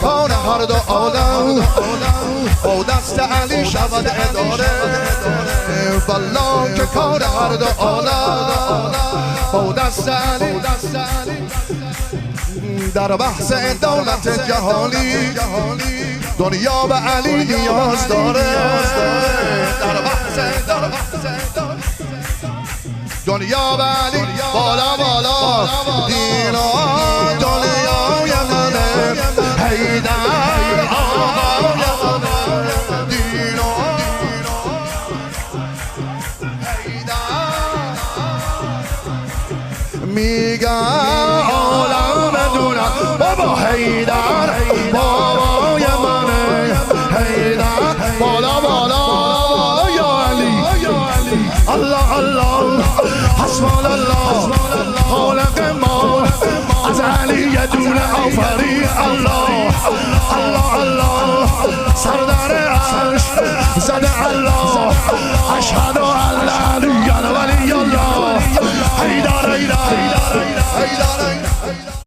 کار هر دو عالم با دست علی شود اداره والله که کار هر دو عالم با دست علی در بحث دولت جهانی دنیا به علی نیاز داره در بحث دنیا به علی بالا بالا دینا دنیای منه حیدر آقای منه دینا حیدر میگم عالم دونم بابا حیدر بابای منه حیدر بالا بالا یا علی الله الله حسبنا الله خالق ما از علی یه دونه آفرین الله الله الله سردار عرش زده الله اشهد